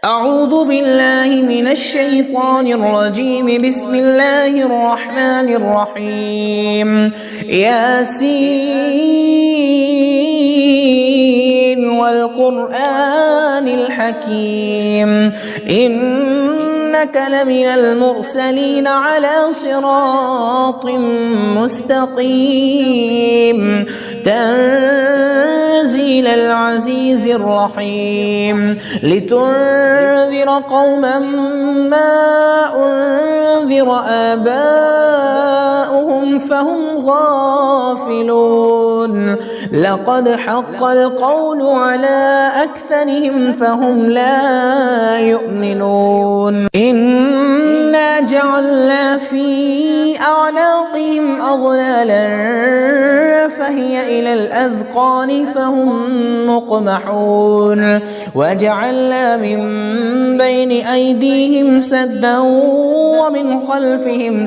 أعوذ بالله من الشيطان الرجيم. بسم الله الرحمن الرحيم. ياسين والقرآن الحكيم إنك لمن المرسلين على صراط مستقيم تنزيل العزيز الرحيم لتنذر قوما ما أنذر آباؤهم فهم غافلون. لقد حق القول على أكثرهم فهم لا يؤمنون. إنا جعلنا في أعناقهم أغلالا فهي إلى الأذقان فهم مقمحون. وجعلنا من بين أيديهم سدا ومن خلفهم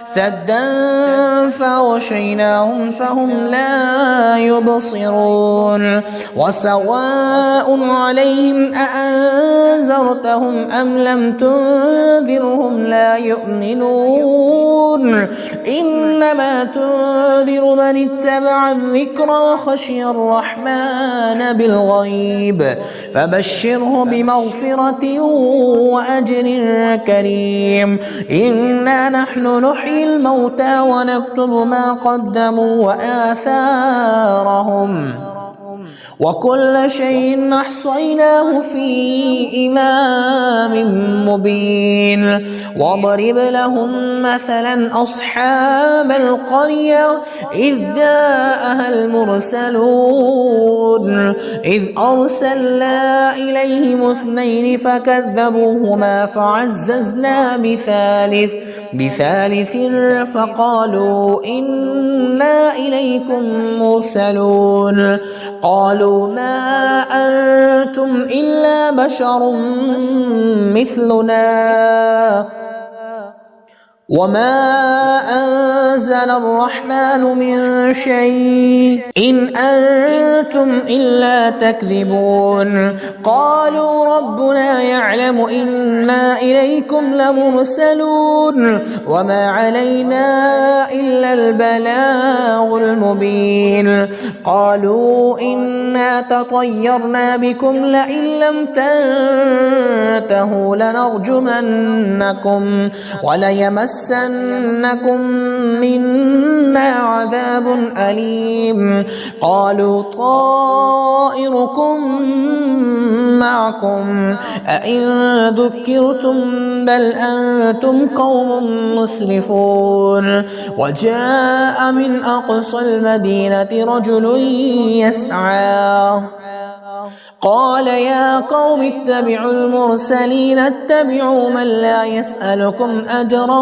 سدا فغشيناهم فهم لا يبصرون. وسواء عليهم أأنذرتهم أم لم تنذرهم لا يؤمنون. إنما تنذر من اتبع الذكر وخشي الرحمن بالغيب فبشره بمغفرة وأجر كريم. إنا نحن نحيي الموتى ونكتب ما قدموا وآثارهم وكل شيء أحصيناه في إمام مبين. واضرب لهم مثلا أصحاب القرية إذ جاءها المرسلون إذ أرسلنا إليهم اثنين فكذبوهما فعززنا بثالث فقالوا إنا إليكم مرسلون. قالوا ما أنتم إلا بشر مثلنا وما أنزل الرحمن من شيء إن أنتم إلا تكذبون. قالوا ربنا يعلم إنا إليكم لمرسلون وما علينا إلا البلاغ المبين. قالوا إنا تطيرنا بكم لئن لم تنتهوا لنرجمنكم وليمسنكم منا عذاب أليم. قالوا طائركم معكم أئن ذكرتم بل أنتم قوم مسرفون. وجاء من أقصى المدينة رجل يسعى قال يا قوم اتبعوا المرسلين اتبعوا من لا يسألكم أجرا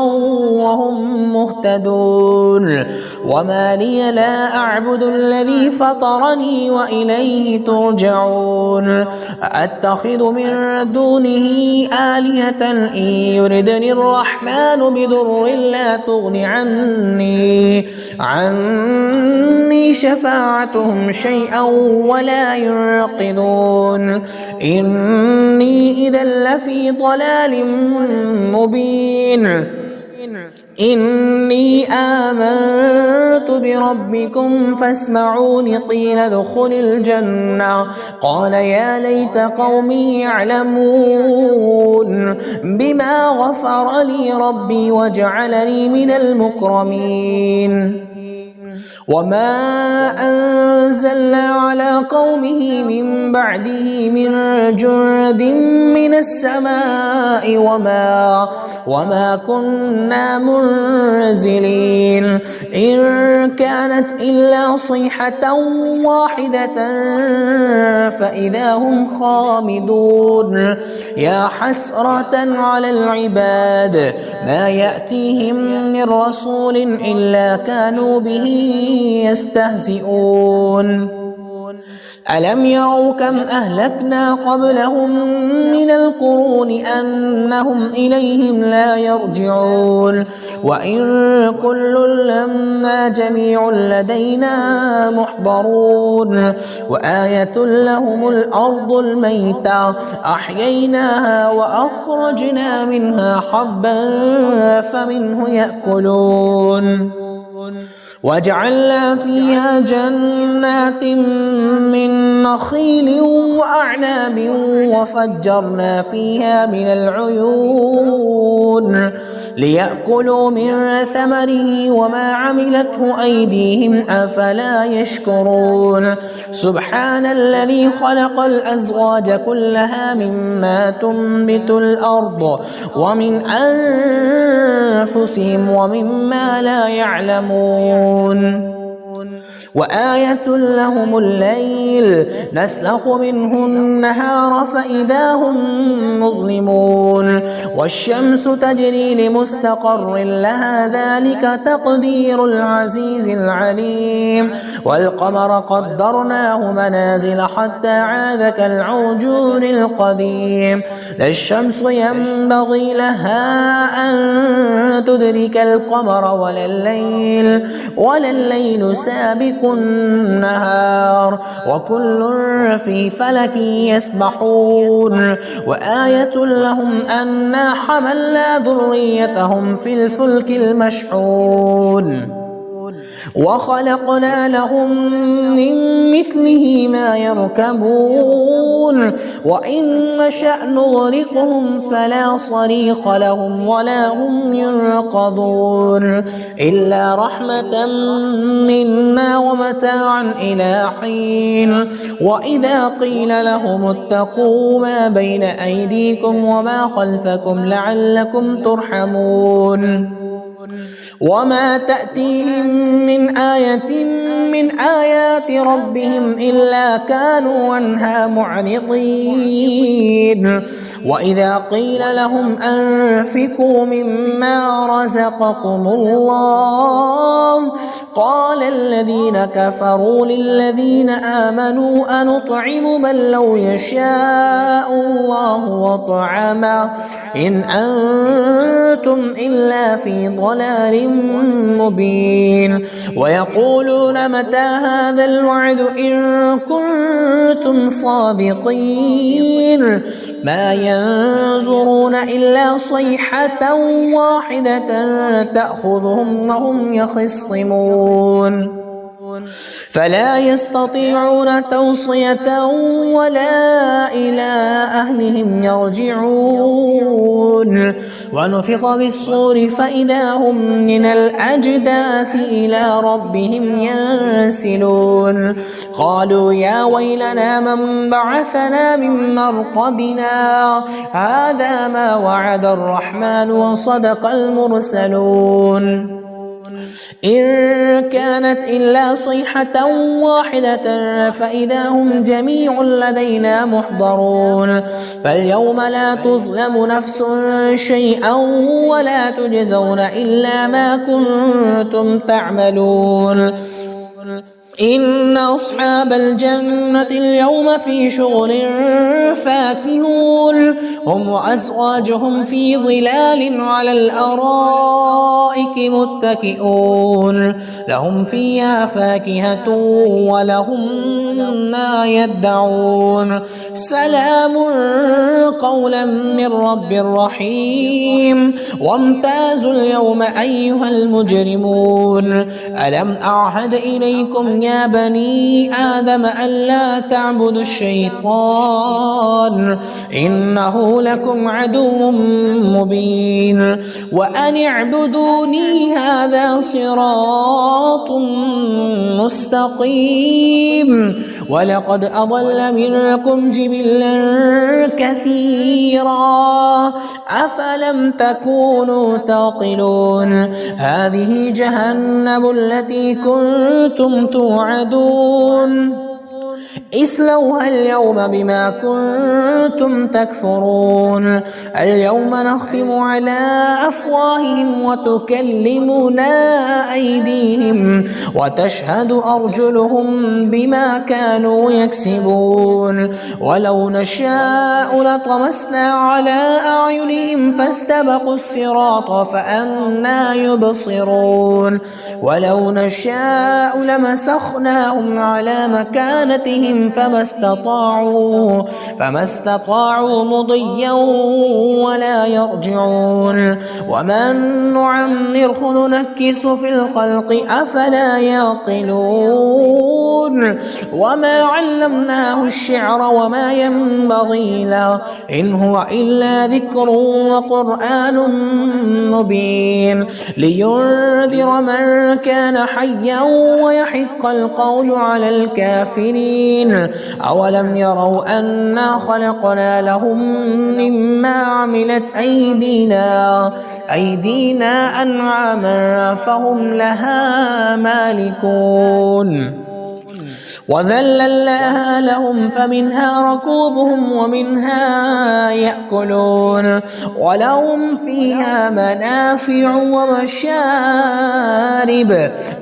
وهم مهتدون. وما لي لا أعبد الذي فطرني وإليه ترجعون. أتخذ من دونه آلهة إن يردني الرحمن بضر لا تغن عني شفاعتهم شيئا ولا ينقذون. إني إذا لفي ضلال مبين. إني آمنت بربكم فاسمعون. قيل ادخل الجنة قال يا ليت قومي يعلمون بما غفر لي ربي وجعلني من المكرمين. وما أنزلنا على قومه من بعده من جند من السماء وما كنا منزلين. إن كانت إلا صيحة واحدة فإذا هم خامدون. يا حسرة على العباد ما يأتيهم من رسول إلا كانوا به يستهزئون. ألم يروا كم أهلكنا قبلهم من القرون أنهم إليهم لا يرجعون وإن كل لما جميع لدينا محضرون وآية لهم الأرض الميتة أحييناها وأخرجنا منها حبا فمنه يأكلون وجعلنا فيها جنات من نخيل وأعناب وفجرنا فيها من العيون ليأكلوا من ثمره وما عملته أيديهم أفلا يشكرون سبحان الذي خلق الأزواج كلها مما تنبت الأرض ومن أنفسهم ومما لا يعلمون وآية لهم الليل نسلخ منه النهار فإذا هم مظلمون والشمس تجري لمستقر لها ذلك تقدير العزيز العليم والقمر قدرناه منازل حتى عاد كالعرجون القديم لا الشمس ينبغي لها أن تدرك القمر ولا الليل سابق النهار وكل في فلك يسبحون وآية لهم أنا حملنا ذريتهم في الفلك المشحون وخلقنا لهم من مثله ما يركبون وإن نشأ نغرقهم فلا صريخ لهم ولا هم ينقذون إلا رحمة منا ومتاعا إلى حين وإذا قيل لهم اتقوا ما بين أيديكم وما خلفكم لعلكم ترحمون وما تأتيهم من آية من آيات ربهم إلا كانوا عنها معرضين وإذا قيل لهم أنفقوا مما رزقكم الله قال الذين كفروا للذين آمنوا أنطعم من لو يشاء الله وطعمه إن أنتم إلا في ضلال مبين ويقولون متى هذا الوعد إن كنتم صادقين ما ينظرون إلا صيحة واحدة تأخذهم وهم يخصمون فلا يستطيعون توصية ولا إلى أهلهم يرجعون ونفخ بالصور فإذا هم من الأجداث إلى ربهم ينسلون قالوا يا ويلنا من بعثنا من مرقدنا هذا ما وعد الرحمن وصدق المرسلون إن كانت إلا صيحة واحدة فإذا هم جميع لدينا محضرون فاليوم لا تظلم نفس شيئا ولا تجزون إلا ما كنتم تعملون إن أصحاب الجنة اليوم في شغل فاكهون هم وأزواجهم في ظلال على الأرائك متكئون لهم فيها فاكهة ولهم ما يدعون سلام قولا من رب رحيم وامتازوا اليوم أيها المجرمون ألم أعهد إليكم يا بني آدم ألا تعبدوا الشيطان إنه لكم عدو مبين وأن اعبدوني هذا صراط مستقيم ولقد أضل منكم جبلا كثيرا أفلم تكونوا تعقلون هذه جهنم التي كنتم توعدون اصلوها اليوم بما كنتم تكفرون اليوم نختم على أفواههم وتكلمنا أيديهم وتشهد أرجلهم بما كانوا يكسبون ولو نشاء لطمسنا على أعينهم فاستبقوا الصراط فأنى يبصرون ولو نشاء لمسخناهم على مكانتهم فما استطاعوا مضيا ولا يرجعون ومن نعمره ننكس في الخلق أفلا يعقلون وما علمناه الشعر وما ينبغي له إن هو إلا ذكر وقرآن مبين لينذر من كان حيا ويحق القول على الكافرين أولم يروا أنا خلقنا لهم مما عملت أيدينا أنعاما فهم لها مالكون وذللناها لهم فمنها ركوبهم ومنها يأكلون ولهم فيها منافع ومشارب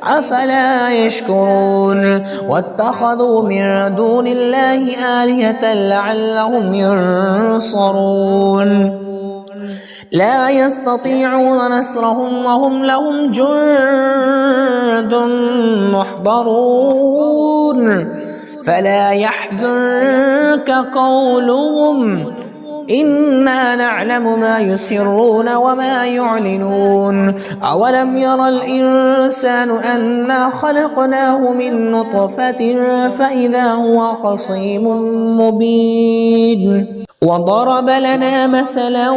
أفلا يشكرون واتخذوا من دون الله آلهة لعلهم ينصرون لا يستطيعون نصرهم وهم لهم جند محضرون فلا يحزنك قولهم إنا نعلم ما يسرون وما يعلنون أولم ير الإنسان أنا خلقناه من نطفة فإذا هو خصيم مبين وضرب لنا مثلا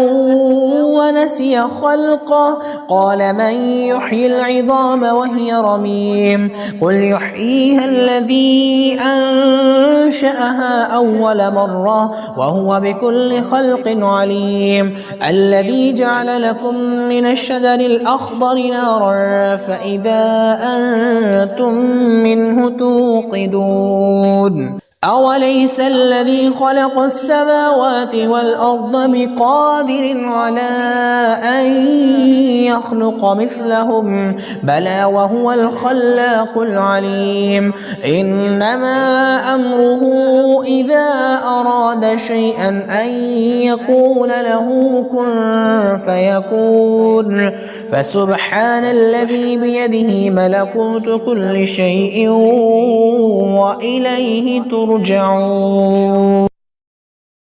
ونسي خلقه قال من يحيي العظام وهي رميم قل يحييها الذي أنشأها أول مرة وهو بكل خلق عليم الذي جعل لكم من الشجر الأخضر نارا فإذا أنتم منه توقدون أوليس الذي خلق السماوات والأرض بقادر على أن يخلق مثلهم بلى وهو الخلاق العليم إنما أمره إذا أراد شيئا أن يقول له كن فيكون فسبحان الذي بيده ملكوت كل شيء وإليه ترجعون